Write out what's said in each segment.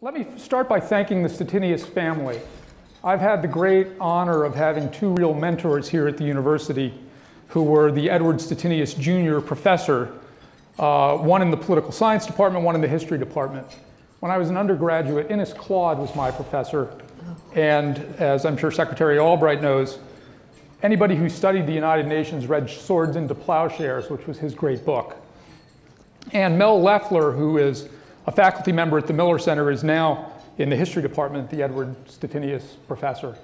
Let me start by thanking the Stettinius family. I've had the great honor of having two real mentors here at the university who were the Edward Stettinius Jr. professor, one in the political science department, one in the history department. When I was an undergraduate, Innes Claude was my professor, and as I'm sure Secretary Albright knows, anybody who studied the United Nations read Swords into Plowshares, which was his great book. And Mel Leffler, who is a faculty member at the Miller Center, is now in the history department, the Edward Stettinius professor.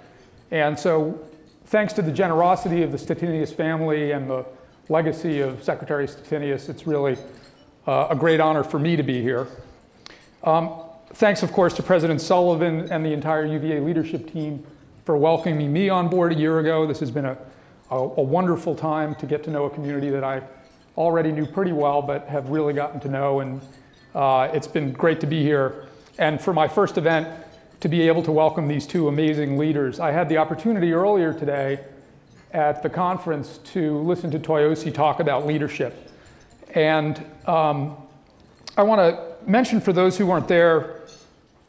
And so thanks to the generosity of the Stettinius family and the legacy of Secretary Stettinius, it's really a great honor for me to be here. Thanks, of course, to President Sullivan and the entire UVA leadership team for welcoming me on board a year ago. This has been a wonderful time to get to know a community that I already knew pretty well, but have really gotten to know, and it's been great to be here. And for my first event, to be able to welcome these two amazing leaders. I had the opportunity earlier today at the conference to listen to Toyosi talk about leadership. And I want to mention for those who weren't there,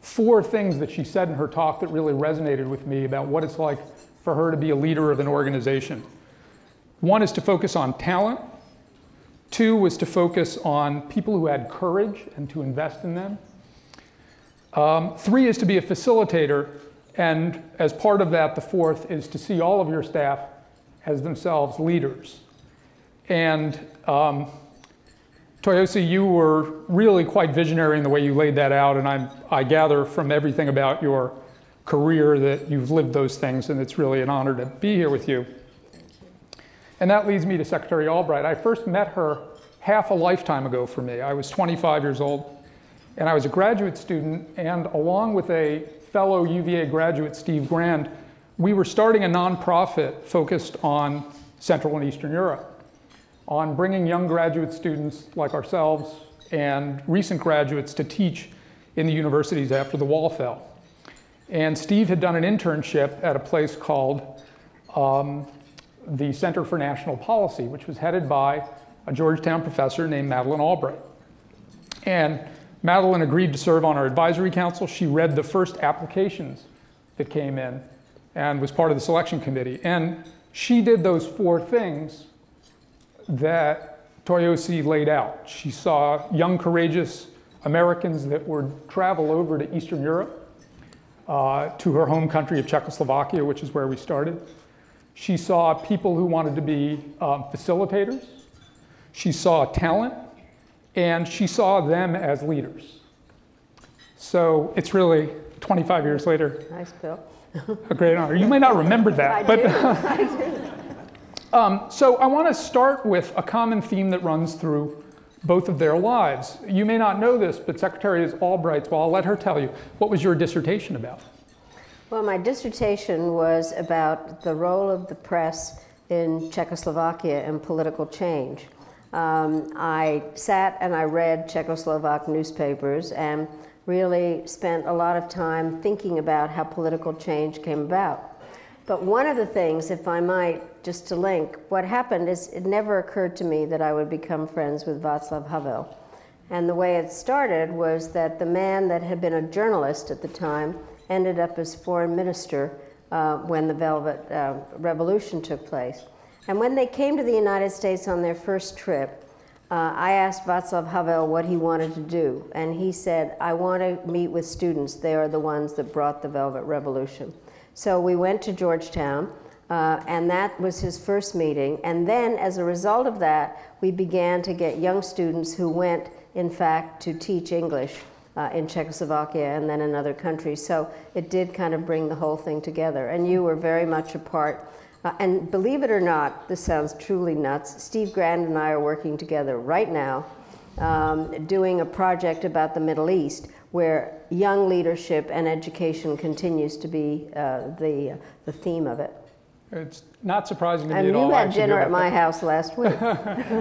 4 things that she said in her talk that really resonated with me about what it's like for her to be a leader of an organization. 1 is to focus on talent. 2 was to focus on people who had courage and to invest in them. 3 is to be a facilitator, and as part of that, the 4th is to see all of your staff as themselves leaders. And Toyosi, you were really quite visionary in the way you laid that out, and I gather from everything about your career that you've lived those things, and it's really an honor to be here with you. And that leads me to Secretary Albright. I first met her half a lifetime ago for me. I was 25 years old, and I was a graduate student, and along with a fellow UVA graduate, Steve Grand, we were starting a nonprofit focused on Central and Eastern Europe, on bringing young graduate students like ourselves and recent graduates to teach in the universities after the wall fell. And Steve had done an internship at a place called the Center for National Policy, which was headed by a Georgetown professor named Madeleine Albright. And Madeleine agreed to serve on our advisory council. She read the first applications that came in and was part of the selection committee. And she did those 4 things that Toyosi laid out. She saw young, courageous Americans that would travel over to Eastern Europe, to her home country of Czechoslovakia, which is where we started. She saw people who wanted to be facilitators. She saw talent, and she saw them as leaders. So it's really, 25 years later, nice, Bill. A great honor. You may not remember that. I do. So I want to start with a common theme that runs through both of their lives. You may not know this, but Secretary Albright's, well, I'll let her tell you. What was your dissertation about? Well, my dissertation was about the role of the press in Czechoslovakia and political change. I sat and I read Czechoslovak newspapers and really spent a lot of time thinking about how political change came about. But one of the things, if I might, just to link, what happened is it never occurred to me that I would become friends with Václav Havel. And the way it started was that the man that had been a journalist at the time ended up as foreign minister when the Velvet Revolution took place. And when they came to the United States on their first trip, I asked Václav Havel what he wanted to do. And he said, I want to meet with students. They are the ones that brought the Velvet Revolution. So we went to Georgetown, and that was his first meeting. And then, as a result of that, we began to get young students who went, in fact, to teach English in Czechoslovakia and then in other countries. So it did kind of bring the whole thing together. And you were very much a part. And believe it or not, this sounds truly nuts, Steve Grand and I are working together right now doing a project about the Middle East where young leadership and education continues to be the theme of it. It's not surprising to me and at all. You had dinner at my house last week.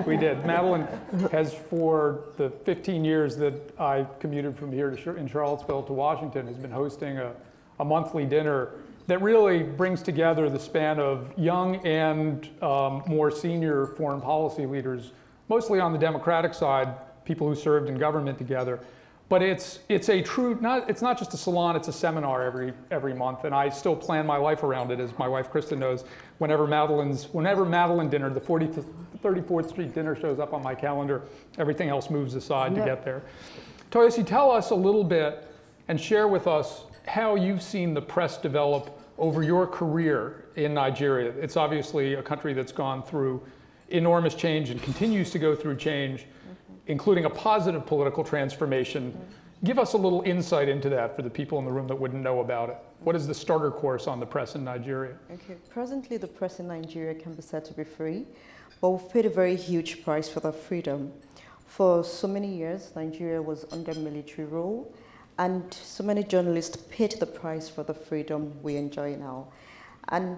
We did. Madeleine has, for the 15 years that I commuted from here in Charlottesville to Washington, has been hosting a monthly dinner that really brings together the span of young and more senior foreign policy leaders, mostly on the Democratic side, people who served in government together, But it's a true, it's not just a salon, it's a seminar every month, and I still plan my life around it, as my wife Kristen knows. Whenever Madeleine dinner, the 34th Street dinner shows up on my calendar, everything else moves aside to get there. Toyosi, tell us a little bit and share with us how you've seen the press develop over your career in Nigeria. It's obviously a country that's gone through enormous change and continues to go through change, including a positive political transformation. Give us a little insight into that for the people in the room that wouldn't know about it. What is the starter course on the press in Nigeria? Okay, presently the press in Nigeria can be said to be free, but we've paid a very huge price for that freedom. For so many years, Nigeria was under military rule, and so many journalists paid the price for the freedom we enjoy now. And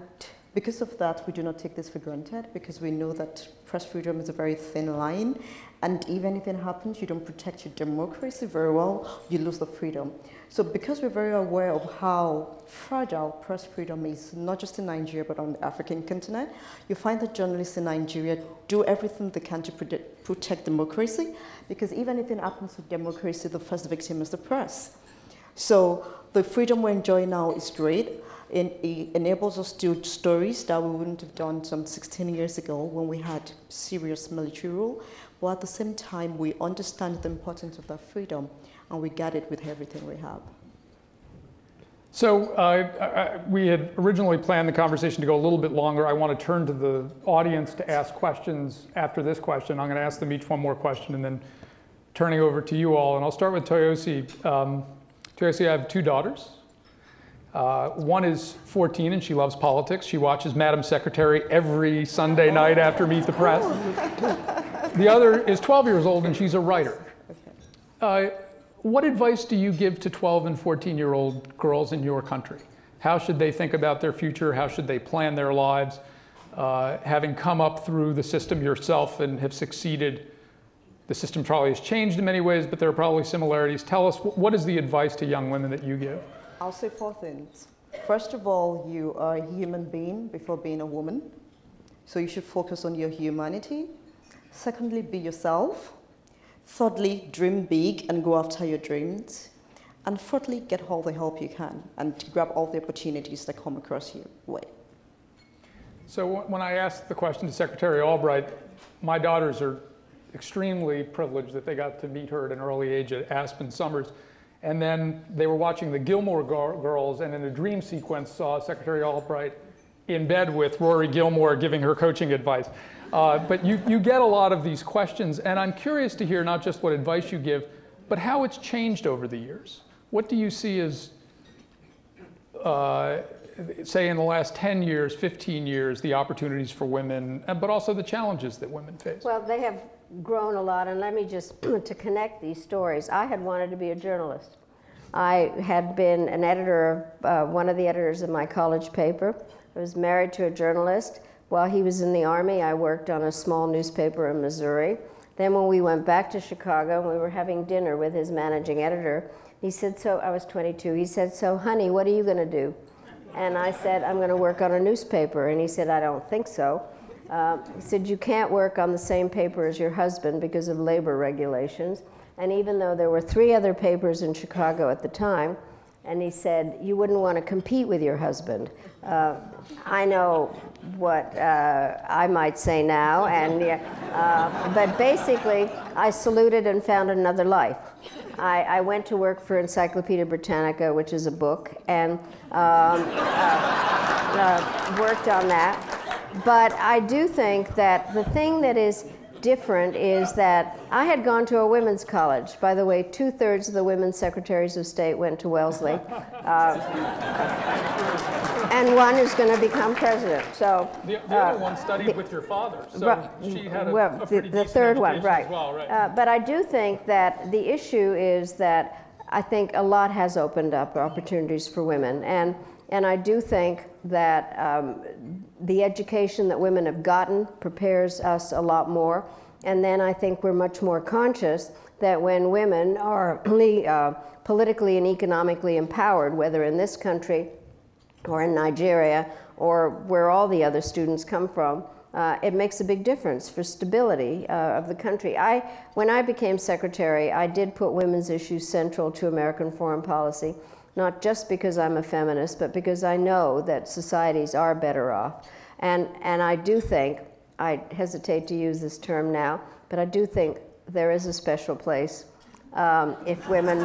because of that, we do not take this for granted, because we know that press freedom is a very thin line, and even if anything happens, you don't protect your democracy very well, you lose the freedom. So because we're very aware of how fragile press freedom is, not just in Nigeria, but on the African continent, you find that journalists in Nigeria do everything they can to protect democracy, because even if anything happens to democracy, the first victim is the press. So the freedom we enjoy now is great. It enables us to do stories that we wouldn't have done some 16 years ago when we had serious military rule. But at the same time, we understand the importance of that freedom, and we get it with everything we have. So we had originally planned the conversation to go a little bit longer. I want to turn to the audience to ask questions after this question. I'm going to ask them each one more question and then turning over to you all. And I'll start with Toyosi. Toyosi, I have two daughters. One is 14 and she loves politics. She watches Madam Secretary every Sunday night after Meet the Press. The other is 12 years old and she's a writer. What advice do you give to 12 and 14-year-old girls in your country? How should they think about their future? How should they plan their lives? Having come up through the system yourself and have succeeded, the system probably has changed in many ways, but there are probably similarities. Tell us, what is the advice to young women that you give? I'll say 4 things. First of all, you are a human being before being a woman. So you should focus on your humanity. Secondly, be yourself. Thirdly, dream big and go after your dreams. And fourthly, get all the help you can and grab all the opportunities that come across your way. So when I asked the question to Secretary Albright, my daughters are extremely privileged that they got to meet her at an early age at Aspen Summers. And then they were watching the Gilmore Girls, and in a dream sequence saw Secretary Albright in bed with Rory Gilmore giving her coaching advice. But you get a lot of these questions, and I'm curious to hear not just what advice you give, but how it's changed over the years. What do you see as, say in the last 10 years, 15 years, the opportunities for women, but also the challenges that women face? Well, they have grown a lot, and let me just, to connect these stories, I had wanted to be a journalist. I had been an editor, one of the editors of my college paper. I was married to a journalist. While he was in the Army, I worked on a small newspaper in Missouri. Then when we went back to Chicago, we were having dinner with his managing editor. He said, so, I was 22, he said, so honey, what are you gonna do? And I said, I'm gonna work on a newspaper. And he said, I don't think so. He said, you can't work on the same paper as your husband because of labor regulations. And even though there were 3 other papers in Chicago at the time, and he said, you wouldn't want to compete with your husband. I know what I might say now, and but basically, I saluted and found another life. I went to work for Encyclopedia Britannica, which is a book, and worked on that. But I do think that the thing that is different is that I had gone to a women's college. By the way, 2/3 of the women's secretaries of state went to Wellesley. And one is going to become president. So the other one studied with your father, so she had a pretty the third one, right? As well, right? But I do think that the issue is that I think a lot has opened up opportunities for women, and I do think that the education that women have gotten prepares us a lot more. And then I think we're much more conscious that when women are politically and economically empowered, whether in this country or in Nigeria or where all the other students come from, it makes a big difference for stability of the country. When I became secretary, I did put women's issues central to American foreign policy, not just because I'm a feminist, but because I know that societies are better off. And I do think, I hesitate to use this term now, but I do think there is a special place if women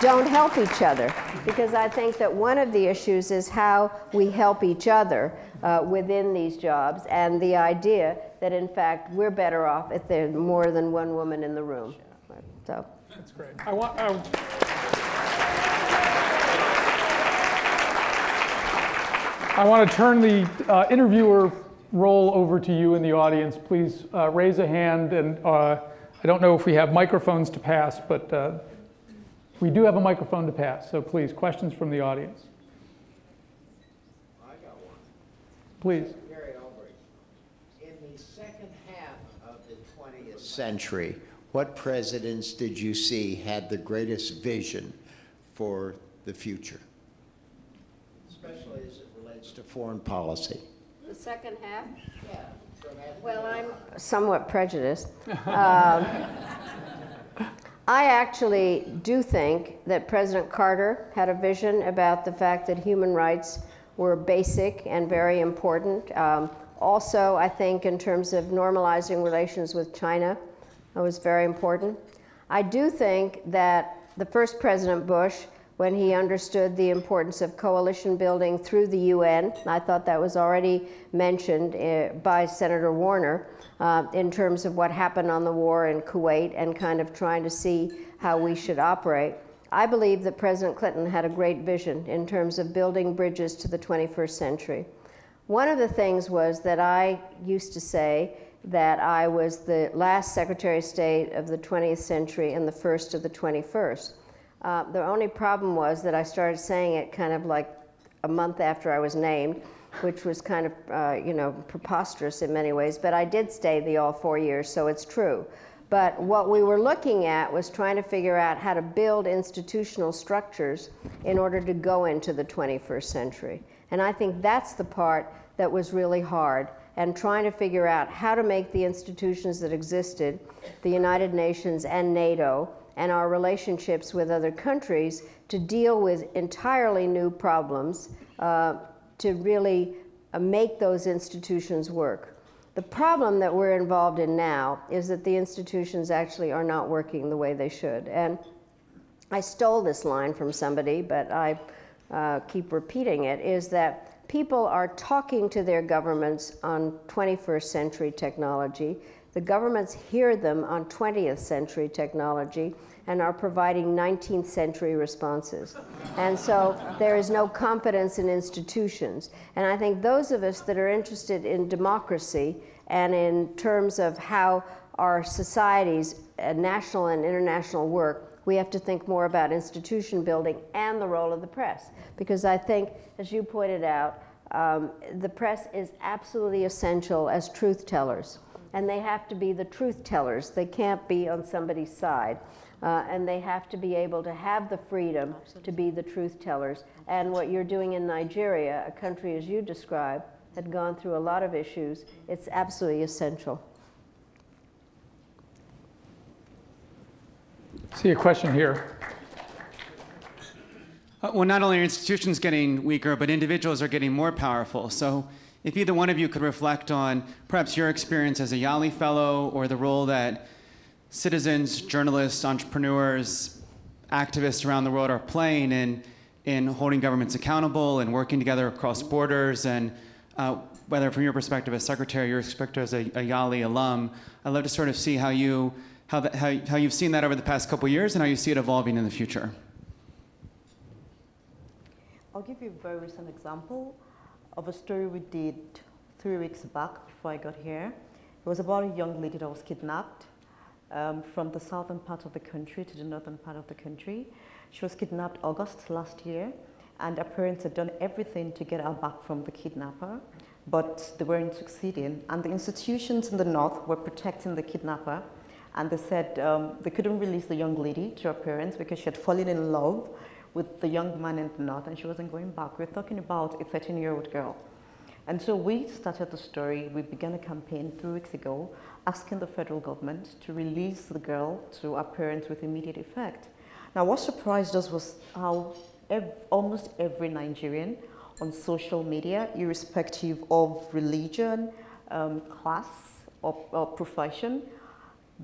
don't help each other. Because I think that one of the issues is how we help each other within these jobs, and the idea that in fact we're better off if there's more than one woman in the room. So that's great. I want to turn the interviewer role over to you in the audience. Please raise a hand, and I don't know if we have microphones to pass, but we do have a microphone to pass, so please, questions from the audience. I got one. Please. Madeleine Albright. In the second half of the 20th century, what presidents did you see had the greatest vision for the future, especially as it relates to foreign policy? the second half? Yeah. Well, I'm somewhat prejudiced. I actually do think that President Carter had a vision about the fact that human rights were basic and very important. Also, I think in terms of normalizing relations with China, that was very important. I do think that the first President Bush, when he understood the importance of coalition building through the UN, I thought that was already mentioned by Senator Warner, in terms of what happened on the war in Kuwait and kind of trying to see how we should operate. I believe that President Clinton had a great vision in terms of building bridges to the 21st century. One of the things was that I used to say that I was the last Secretary of State of the 20th century and the first of the 21st. The only problem was that I started saying it kind of like a month after I was named, which was kind of, preposterous in many ways, but I did stay the all 4 years, so it's true. But what we were looking at was trying to figure out how to build institutional structures in order to go into the 21st century. And I think that's the part that was really hard, and trying to figure out how to make the institutions that existed, the United Nations and NATO, and our relationships with other countries to deal with entirely new problems, to really make those institutions work. The problem that we're involved in now is that the institutions actually are not working the way they should. And I stole this line from somebody, but I keep repeating it, is that people are talking to their governments on 21st century technology. The governments hear them on 20th century technology and are providing 19th century responses. And so there is no competence in institutions. And I think those of us that are interested in democracy and in terms of how our societies, national and international, work, we have to think more about institution building and the role of the press. Because I think, as you pointed out, the press is absolutely essential as truth tellers. And they have to be the truth tellers. They can't be on somebody's side. And they have to be able to have the freedom to be the truth tellers. And what you're doing in Nigeria, a country as you described, had gone through a lot of issues. It's absolutely essential. See a question here. Well, not only are institutions getting weaker, but individuals are getting more powerful. So if either one of you could reflect on perhaps your experience as a Yali Fellow, or the role that citizens, journalists, entrepreneurs, activists around the world are playing in holding governments accountable and working together across borders, and whether from your perspective as secretary, your perspective as a Yali alum, I'd love to sort of see how you've seen that over the past couple of years and how you see it evolving in the future. I'll give you a very recent example of a story we did 3 weeks back before I got here. It was about a young lady that was kidnapped from the southern part of the country to the northern part of the country. She was kidnapped August last year, and her parents had done everything to get her back from the kidnapper, but they weren't succeeding. And the institutions in the north were protecting the kidnapper, and they said they couldn't release the young lady to her parents because she had fallen in love with the young man in the north, and she wasn't going back. We're talking about a 13-year-old girl. And so we started the story. We began a campaign 3 weeks ago asking the federal government to release the girl to her parents with immediate effect. Now, what surprised us was how almost every Nigerian on social media, irrespective of religion, class, or profession,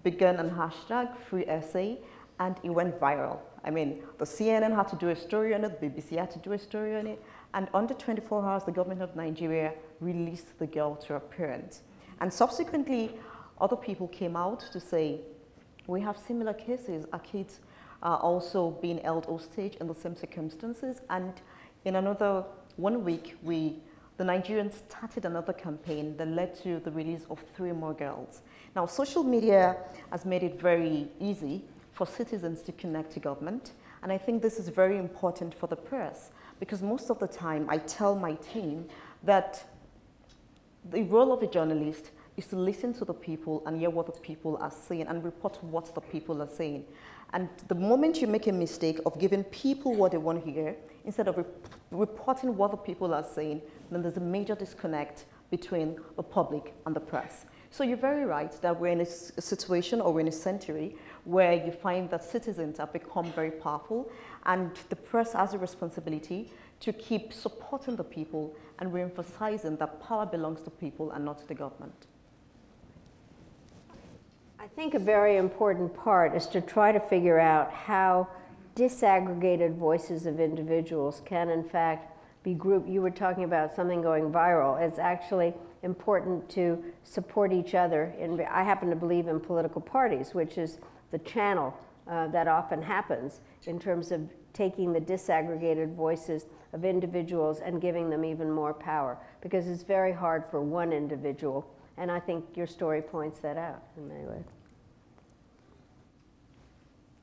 began a hashtag free essay, and it went viral. I mean, the CNN had to do a story on it, the BBC had to do a story on it, and under 24 hours, the government of Nigeria released the girl to her parents. And subsequently, other people came out to say, we have similar cases. Our kids are also being held hostage in the same circumstances. And in another 1 week, the Nigerians started another campaign that led to the release of 3 more girls. Now, social media has made it very easy for citizens to connect to government. And I think this is very important for the press, because most of the time I tell my team that the role of a journalist is to listen to the people and hear what the people are saying and report what the people are saying. And the moment you make a mistake of giving people what they want to hear, instead of reporting what the people are saying, then there's a major disconnect between the public and the press. So you're very right that we're in a situation, or we're in a century, where you find that citizens have become very powerful, and the press has a responsibility to keep supporting the people and re-emphasizing that power belongs to people and not to the government. I think a very important part is to try to figure out how disaggregated voices of individuals can in fact be grouped. You were talking about something going viral. It's actually important to support each other. And I happen to believe in political parties, which is the channel that often happens in terms of taking the disaggregated voices of individuals and giving them even more power, because it's very hard for one individual. And I think your story points that out in many ways.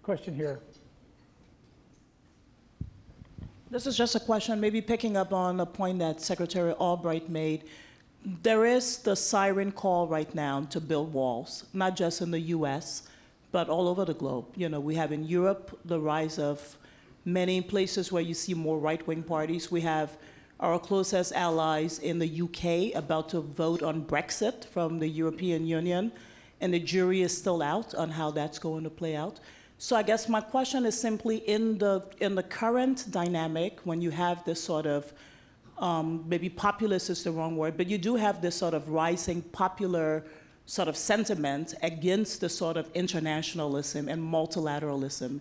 Question here. This is just a question, maybe picking up on a point that Secretary Albright made. There is the siren call right now to build walls, not just in the US, but all over the globe. You know, we have in Europe the rise of many places where you see more right-wing parties. We have our closest allies in the UK about to vote on Brexit from the European Union, and the jury is still out on how that's going to play out. So I guess my question is simply, in the current dynamic, when you have this sort of, maybe populist is the wrong word, but you do have this sort of rising popular sort of sentiment against the sort of internationalism and multilateralism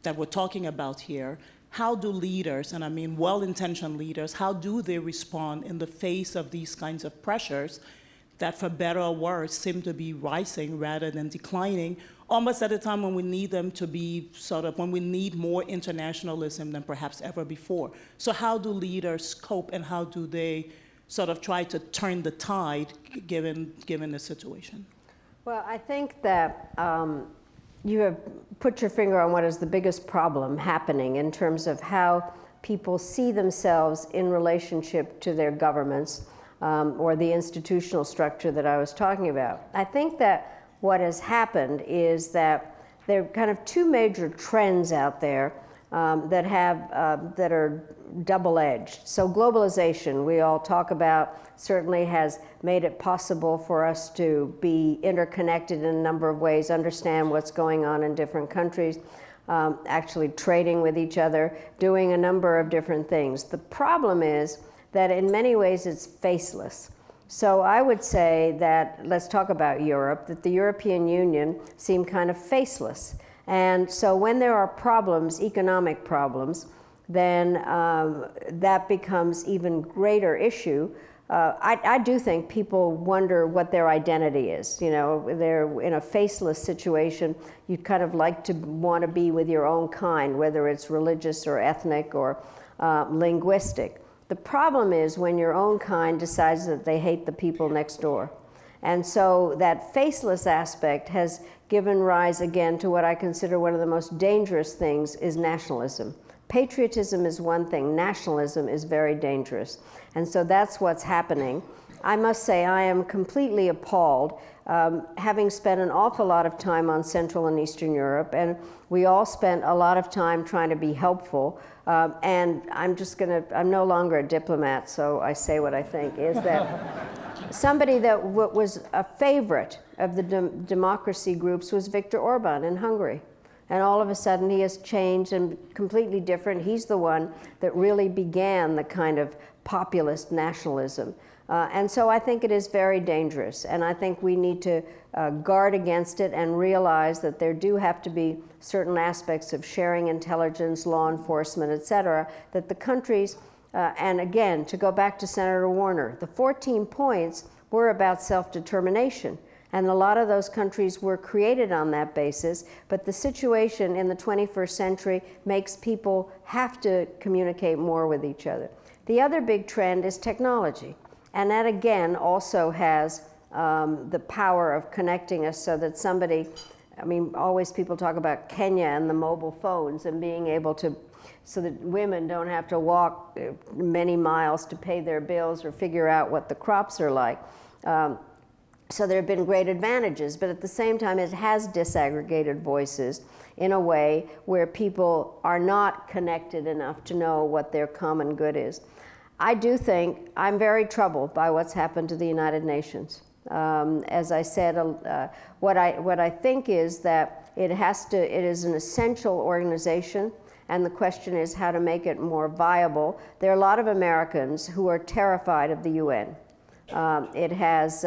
that we're talking about here. How do leaders, and I mean well-intentioned leaders, how do they respond in the face of these kinds of pressures that, for better or worse, seem to be rising rather than declining, almost at a time when we need them to be sort of, when we need more internationalism than perhaps ever before? So how do leaders cope, and how do they sort of try to turn the tide given the situation? Well, I think that you have put your finger on what is the biggest problem happening in terms of how people see themselves in relationship to their governments, or the institutional structure that I was talking about. I think that what has happened is that there are kind of 2 major trends out there that are double-edged. So globalization, we all talk about, certainly has made it possible for us to be interconnected in a number of ways, understand what's going on in different countries, actually trading with each other, doing a number of different things. The problem is that in many ways it's faceless. So I would say that, let's talk about Europe, that the European Union seemed kind of faceless. And so when there are problems, economic problems, then that becomes even greater issue. I do think people wonder what their identity is. You know, they're in a faceless situation. You'd kind of like to want to be with your own kind, whether it's religious or ethnic or linguistic. The problem is when your own kind decides that they hate the people next door. And so that faceless aspect has given rise again to what I consider one of the most dangerous things is nationalism. Patriotism is one thing, nationalism is very dangerous. And so that's what's happening. I must say I am completely appalled, having spent an awful lot of time on Central and Eastern Europe, and we all spent a lot of time trying to be helpful, and I'm no longer a diplomat, so I say what I think, is that somebody that was a favorite of the democracy groups was Viktor Orban in Hungary. And all of a sudden he has changed and completely different. He's the one that really began the kind of populist nationalism. And so I think it is very dangerous. And I think we need to guard against it and realize that there do have to be certain aspects of sharing intelligence, law enforcement, et cetera, that the countries, and again, to go back to Senator Warner, the 14 points were about self-determination. And a lot of those countries were created on that basis, but the situation in the 21st century makes people have to communicate more with each other. The other big trend is technology, and that again also has the power of connecting us so that somebody, I mean, always people talk about Kenya and the mobile phones and being able to, so that women don't have to walk many miles to pay their bills or figure out what the crops are like. So there have been great advantages, but at the same time it has disaggregated voices in a way where people are not connected enough to know what their common good is. I do think I'm very troubled by what's happened to the United Nations. As I said, what I think is that it is an essential organization, and the question is how to make it more viable. There are a lot of Americans who are terrified of the UN. It has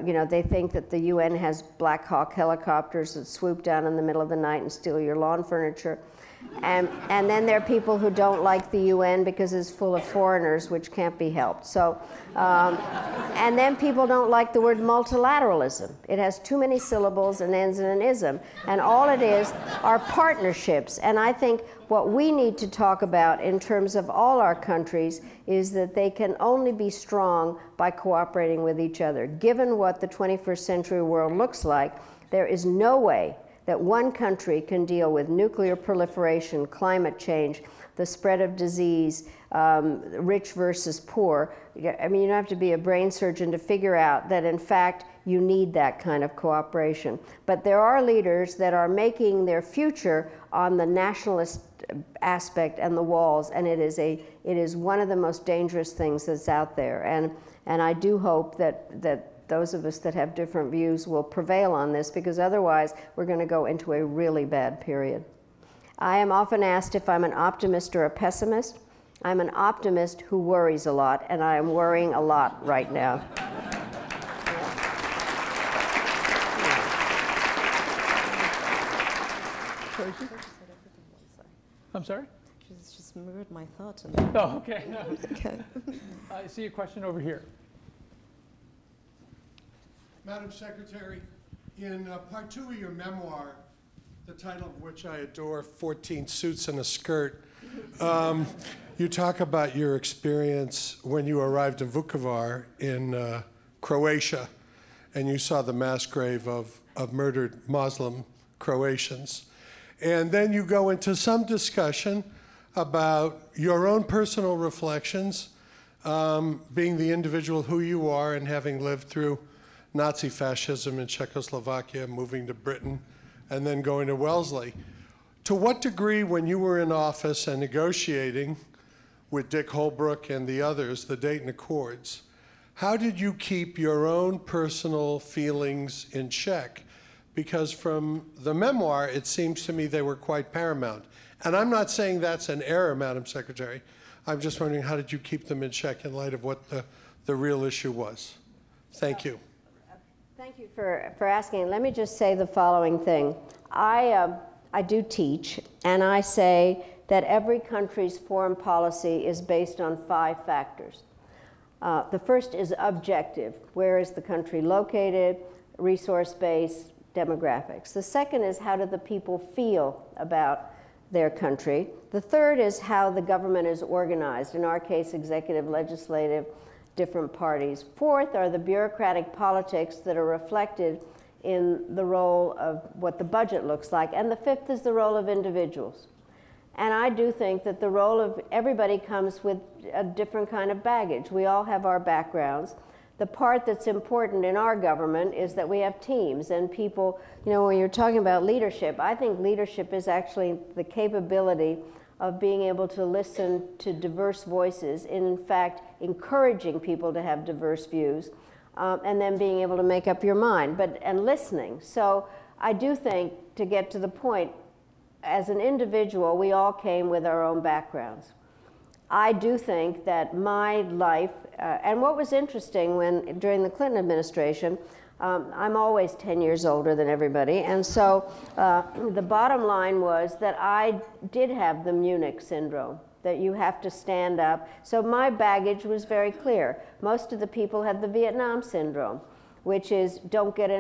you know, they think that the UN has Black Hawk helicopters that swoop down in the middle of the night and steal your lawn furniture. And then there are people who don't like the UN because it's full of foreigners, which can't be helped. So, and then people don't like the word multilateralism. It has too many syllables and ends in an ism. And all it is are partnerships. And I think what we need to talk about in terms of all our countries is that they can only be strong by cooperating with each other. Given what the 21st century world looks like, there is no way that one country can deal with nuclear proliferation, climate change, the spread of disease, rich versus poor. I mean, you don't have to be a brain surgeon to figure out that, in fact, you need that kind of cooperation. But there are leaders that are making their future on the nationalist aspect and the walls, and it is one of the most dangerous things that's out there. And I do hope that those of us that have different views will prevail on this, because otherwise we're going to go into a really bad period. I am often asked if I'm an optimist or a pessimist. I'm an optimist who worries a lot, and I am worrying a lot right now. I'm sorry? She's just mirrored my thoughts. Oh, okay. Okay. I see a question over here. Madam Secretary, in part 2 of your memoir, the title of which I adore, 14 Suits and a Skirt, you talk about your experience when you arrived in Vukovar in Croatia, and you saw the mass grave of murdered Muslim Croatians. And then you go into some discussion about your own personal reflections, being the individual who you are and having lived through Nazi fascism in Czechoslovakia, moving to Britain, and then going to Wellesley. To what degree, when you were in office and negotiating with Dick Holbrooke and the others, the Dayton Accords, how did you keep your own personal feelings in check? Because from the memoir, it seems to me they were quite paramount. And I'm not saying that's an error, Madam Secretary. I'm just wondering, how did you keep them in check in light of what the real issue was? Thank you. Thank you for asking. Let me just say the following thing. I do teach, and I say that every country's foreign policy is based on 5 factors. The first is objective. Where is the country located? Resource base, demographics. The second is, how do the people feel about their country? The third is how the government is organized. In our case, executive, legislative, different parties. Fourth are the bureaucratic politics that are reflected in the role of what the budget looks like. And the fifth is the role of individuals. And I do think that the role of everybody comes with a different kind of baggage. We all have our backgrounds. The part that's important in our government is that we have teams and people, you know, when you're talking about leadership, I think leadership is actually the capability of being able to listen to diverse voices, in fact, encouraging people to have diverse views, and then being able to make up your mind, and listening. So I do think, to get to the point, as an individual, we all came with our own backgrounds. I do think that my life, and what was interesting during the Clinton administration, I'm always 10 years older than everybody, and so the bottom line was that I did have the Munich syndrome, that you have to stand up. So my baggage was very clear. Most of the people had the Vietnam syndrome, which is don't get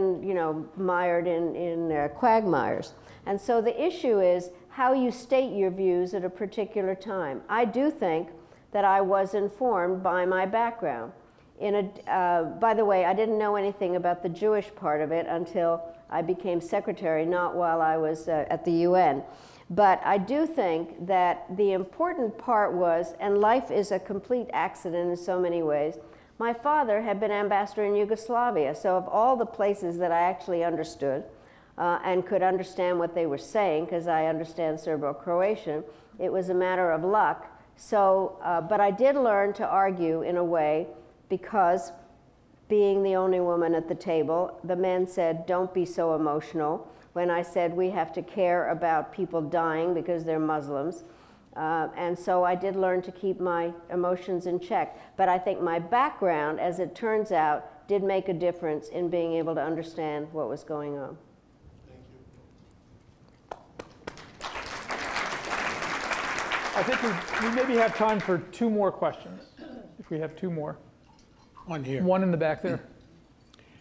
mired in quagmires. And so the issue is how you state your views at a particular time. I do think that I was informed by my background. By the way, I didn't know anything about the Jewish part of it until I became secretary, not while I was at the UN. But I do think that the important part was, and life is a complete accident in so many ways, my father had been ambassador in Yugoslavia, so of all the places that I actually understood and could understand what they were saying, because I understand Serbo-Croatian, it was a matter of luck. So, but I did learn to argue in a way, because being the only woman at the table, the men said, don't be so emotional. When I said we have to care about people dying because they're Muslims. And so I did learn to keep my emotions in check. But I think my background, as it turns out, did make a difference in being able to understand what was going on. I think we maybe have time for 2 more questions, if we have 2 more. One here. One in the back there.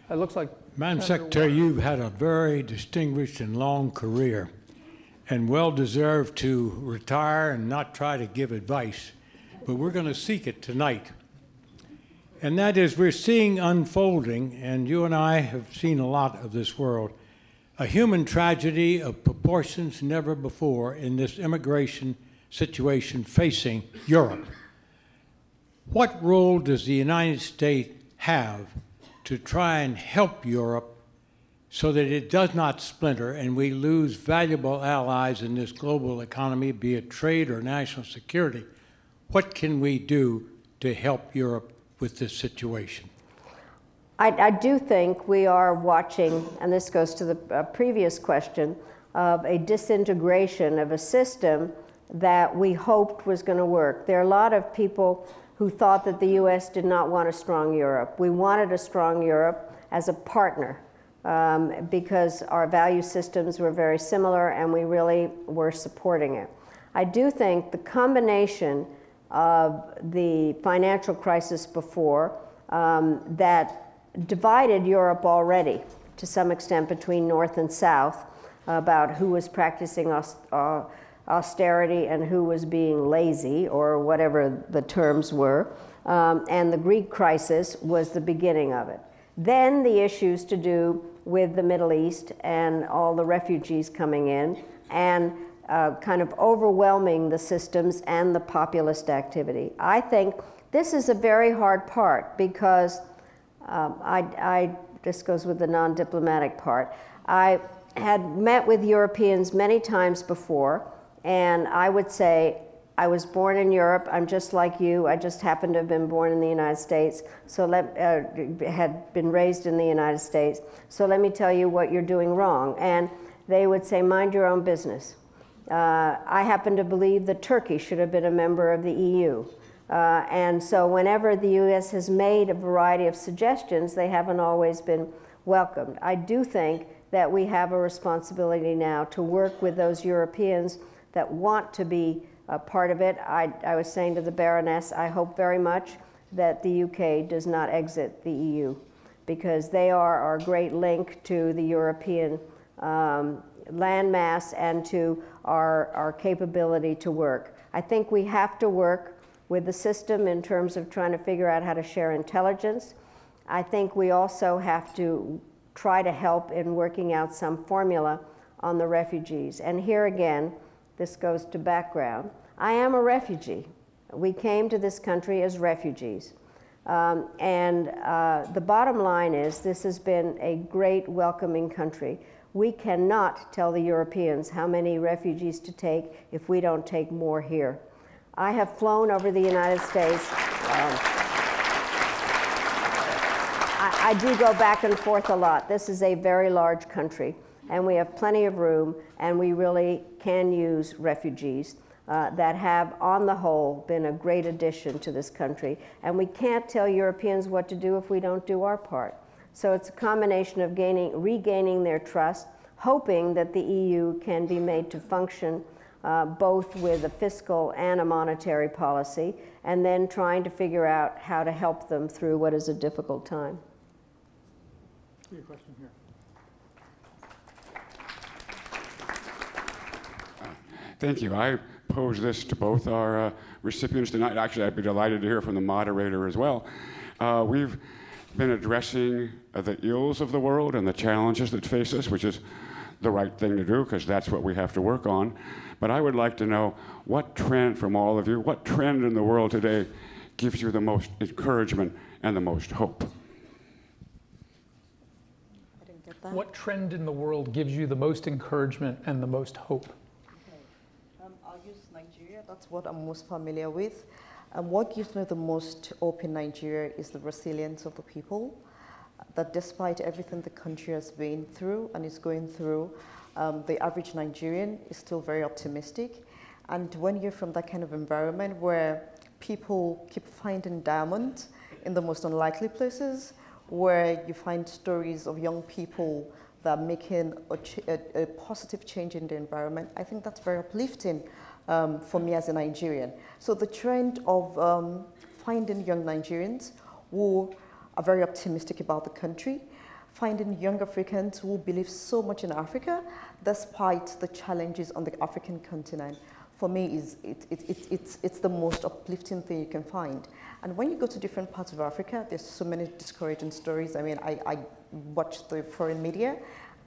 It looks like... Madam Secretary, you've had a very distinguished and long career, and well deserved to retire and not try to give advice, but we're going to seek it tonight. And that is, we're seeing unfolding, and you and I have seen a lot of this world, a human tragedy of proportions never before in this immigration situation facing Europe. What role does the United States have to try and help Europe so that it does not splinter and we lose valuable allies in this global economy, be it trade or national security? What can we do to help Europe with this situation? I do think we are watching, and this goes to the previous question, of a disintegration of a system that we hoped was going to work. There are a lot of people who thought that the U.S. did not want a strong Europe. We wanted a strong Europe as a partner because our value systems were very similar and we really were supporting it. I do think the combination of the financial crisis before that divided Europe already to some extent between North and South about who was practicing austerity and who was being lazy, or whatever the terms were, and the Greek crisis was the beginning of it. Then the issues to do with the Middle East and all the refugees coming in and kind of overwhelming the systems and the populist activity. I think this is a very hard part because this goes with the non-diplomatic part. I had met with Europeans many times before, and I would say, I was born in Europe, I'm just like you, I just happened to have been born in the United States, so had been raised in the United States, so let me tell you what you're doing wrong. And they would say, mind your own business. I happen to believe that Turkey should have been a member of the EU. And so whenever the US has made a variety of suggestions, they haven't always been welcomed. I do think that we have a responsibility now to work with those Europeans that want to be a part of it. I was saying to the Baroness, I hope very much that the UK does not exit the EU, because they are our great link to the European landmass and to our capability to work. I think we have to work with the system in terms of trying to figure out how to share intelligence. I think we also have to try to help in working out some formula on the refugees. And here again, this goes to background. I am a refugee. We came to this country as refugees. The bottom line is this has been a great welcoming country. We cannot tell the Europeans how many refugees to take if we don't take more here. I have flown over the United States. I do go back and forth a lot. This is a very large country, and we have plenty of room, and we really can use refugees that have, on the whole, been a great addition to this country. And we can't tell Europeans what to do if we don't do our part. So it's a combination of regaining their trust, hoping that the EU can be made to function both with a fiscal and a monetary policy, and then trying to figure out how to help them through what is a difficult time. Your question here. Thank you. I pose this to both our recipients tonight. Actually, I'd be delighted to hear from the moderator as well. We've been addressing the ills of the world and the challenges that face us, which is the right thing to do because that's what we have to work on. But I would like to know what trend from all of you, what trend in the world today gives you the most encouragement and the most hope? I didn't get that. What trend in the world gives you the most encouragement and the most hope? I'll use Nigeria. That's what I'm most familiar with. What gives me the most hope in Nigeria is the resilience of the people, that despite everything the country has been through and is going through, the average Nigerian is still very optimistic. And when you're from that kind of environment where people keep finding diamonds in the most unlikely places, where you find stories of young people that are making a positive change in the environment, I think that's very uplifting for me as a Nigerian. So the trend of finding young Nigerians who are very optimistic about the country, finding young Africans who believe so much in Africa despite the challenges on the African continent, for me it's the most uplifting thing you can find. And when you go to different parts of Africa, there's so many discouraging stories. I mean, I watch the foreign media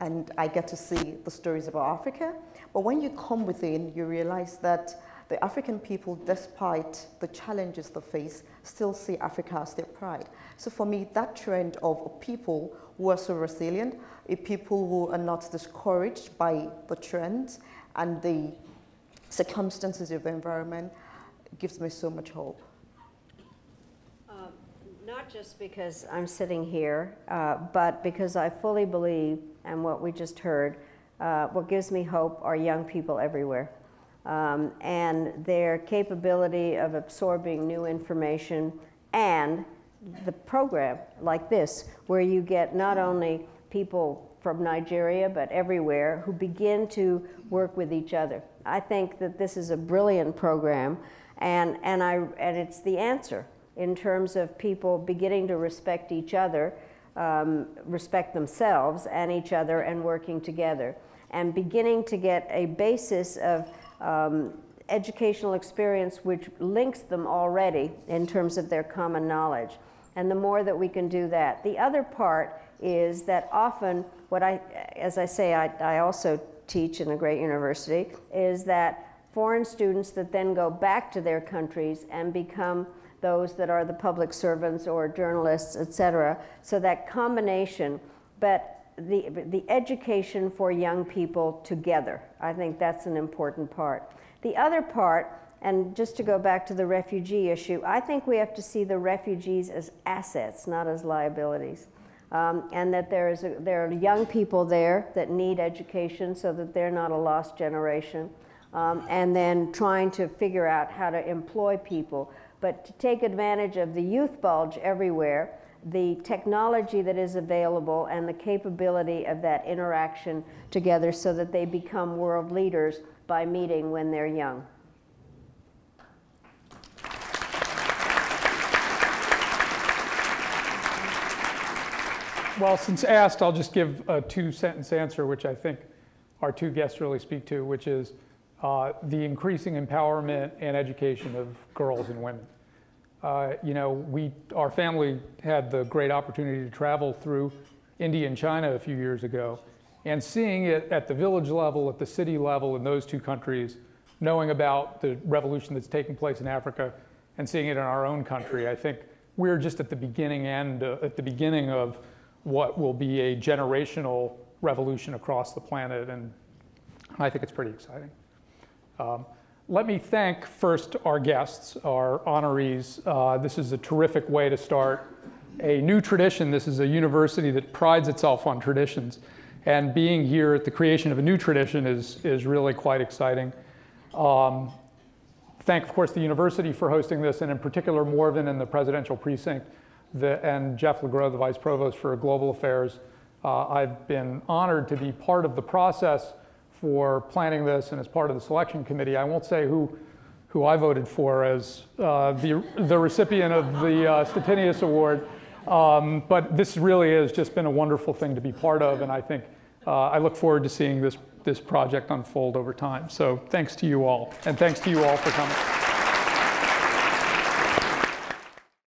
and I get to see the stories about Africa. But when you come within, you realize that the African people, despite the challenges they face, still see Africa as their pride. So for me, that trend of people who are so resilient, people who are not discouraged by the trends and the circumstances of the environment, gives me so much hope. Not just because I'm sitting here, but because I fully believe, and what we just heard, what gives me hope are young people everywhere. And their capability of absorbing new information, and the program like this, where you get not only people from Nigeria, but everywhere, who begin to work with each other. I think that this is a brilliant program, and it's the answer in terms of people beginning to respect each other, respect themselves and each other, and working together, and beginning to get a basis of educational experience which links them already in terms of their common knowledge. And the more that we can do that. The other part is that often, as I say, I also teach in a great university, is that foreign students that then go back to their countries and become those that are the public servants or journalists, etc. So that combination, but the education for young people together, I think that's an important part. The other part, and just to go back to the refugee issue, I think we have to see the refugees as assets, not as liabilities. And that there are young people there that need education so that they're not a lost generation. And then trying to figure out how to employ people, but to take advantage of the youth bulge everywhere, the technology that is available, and the capability of that interaction together so that they become world leaders by meeting when they're young. Well, since asked, I'll just give a two-sentence answer, which I think our two guests really speak to, which is the increasing empowerment and education of girls and women. You know, our family had the great opportunity to travel through India and China a few years ago, and seeing it at the village level, at the city level in those two countries, knowing about the revolution that's taking place in Africa, and seeing it in our own country, I think we're just at the beginning of what will be a generational revolution across the planet, and I think it's pretty exciting. Let me thank first our guests, our honorees. This is a terrific way to start a new tradition. This is a university that prides itself on traditions, and being here at the creation of a new tradition is really quite exciting. Thank, of course, the university for hosting this, and in particular Morven and the Presidential Precinct, and Jeff LeGros, the Vice Provost for Global Affairs. I've been honored to be part of the process for planning this and as part of the selection committee. I won't say who I voted for as the recipient of the Stettinius Award, but this really has just been a wonderful thing to be part of, and I think I look forward to seeing this project unfold over time. So thanks to you all, and thanks to you all for coming.